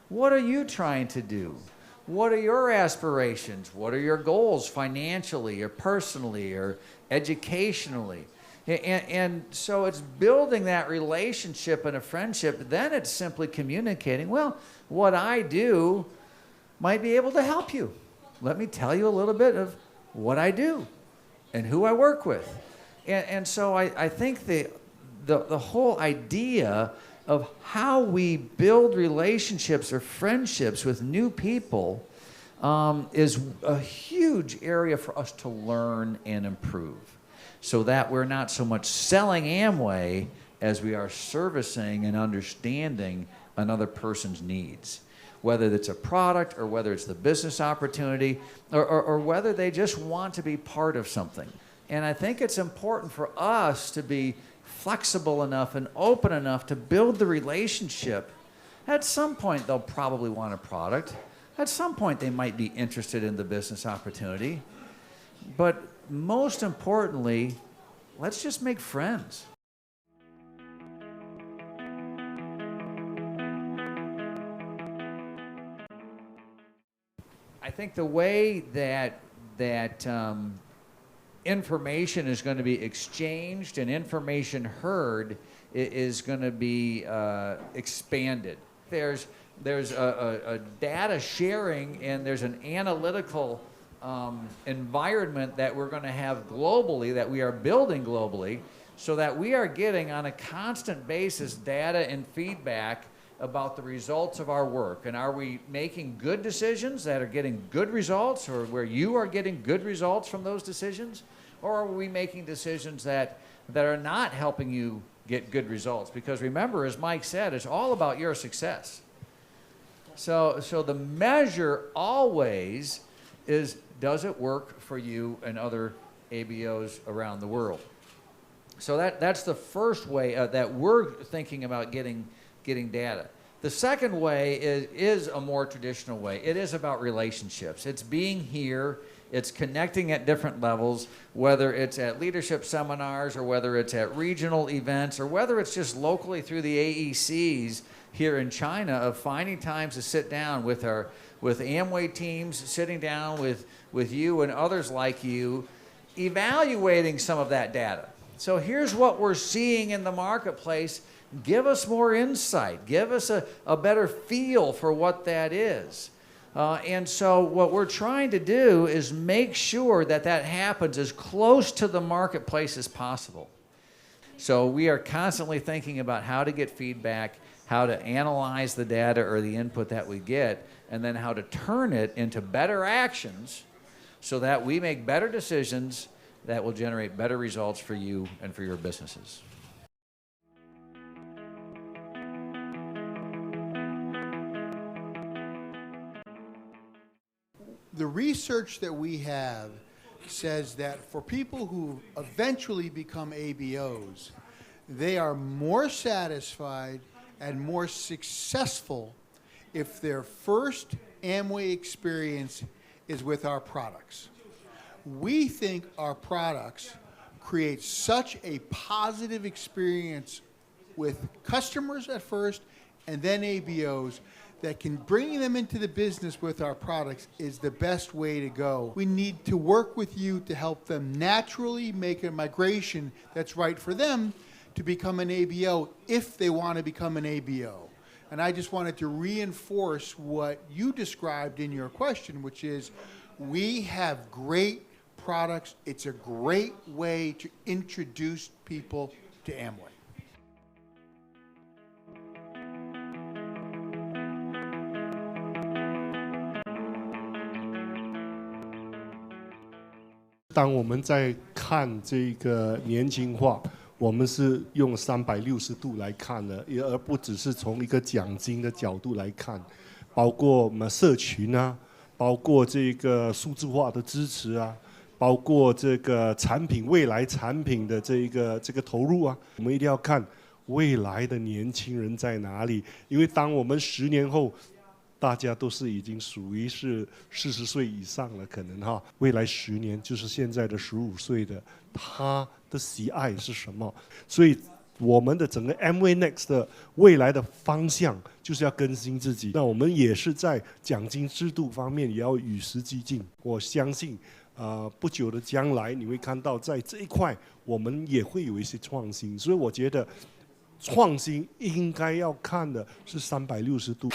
What are you trying to do? What are your aspirations? What are your goals financially or personally or educationally? And so it's building that relationship and a friendship. Then it's simply communicating, well, what I do might be able to help you. Let me tell you a little bit of what I do and who I work with. And so I think the whole idea of how we build relationships or friendships with new people is a huge area for us to learn and improve, so that we're not so much selling Amway as we are servicing and understanding another person's needs, whether it's a product or whether it's the business opportunity or whether they just want to be part of something. And I think it's important for us to be flexible enough and open enough to build the relationship. At some point, they'll probably want a product. At some point, they might be interested in the business opportunity. But most importantly, let's just make friends. I think the way that information is going to be exchanged and information heard is going to be expanded. There's a data sharing and there's an analytical environment that we're going to have globally, that we are building globally, so that we are getting on a constant basis data and feedback about the results of our work. And are we making good decisions that are getting good results, or where you are getting good results from those decisions? Or are we making decisions that are not helping you get good results? Because remember, as Mike said, it's all about your success. So the measure always is, does it work for you and other ABOs around the world? So that's the first way that we're thinking about getting data. The second way is a more traditional way. It is about relationships. It's being here. It's connecting at different levels, whether it's at leadership seminars or whether it's at regional events or whether it's just locally through the AECs here in China, of finding times to sit down with Amway teams, sitting down with you and others like you, evaluating some of that data. So here's what we're seeing in the marketplace. Give us more insight. Give us a better feel for what that is. And so what we're trying to do is make sure that happens as close to the marketplace as possible. So we are constantly thinking about how to get feedback, how to analyze the data or the input that we get, and then how to turn it into better actions so that we make better decisions that will generate better results for you and for your businesses. The research that we have says that for people who eventually become ABOs, they are more satisfied and more successful if their first Amway experience is with our products. We think our products create such a positive experience with customers at first and then ABOs that can bring them into the business with our products is the best way to go. We need to work with you to help them naturally make a migration that's right for them to become an ABO if they want to become an ABO. And I just wanted to reinforce what you described in your question, which is we have great products. It's a great way to introduce people to Amway. 当我们在看这个年轻化，我们是用360度来看的，而不只是从一个奖金的角度来看，包括我们社群啊，包括这个数字化的支持啊，包括这个产品未来产品的这个投入啊，我们一定要看未来的年轻人在哪里，因为当我们10年后。 大家都是已经属于是40岁以上了，可能哈，未来10年就是现在的15岁的，他的喜爱是什么？所以我们的整个 MV Next 的未来的方向就是要更新自己。那我们也是在奖金制度方面也要与时俱进。我相信，不久的将来你会看到在这一块我们也会有一些创新。所以我觉得，创新应该要看的是360度。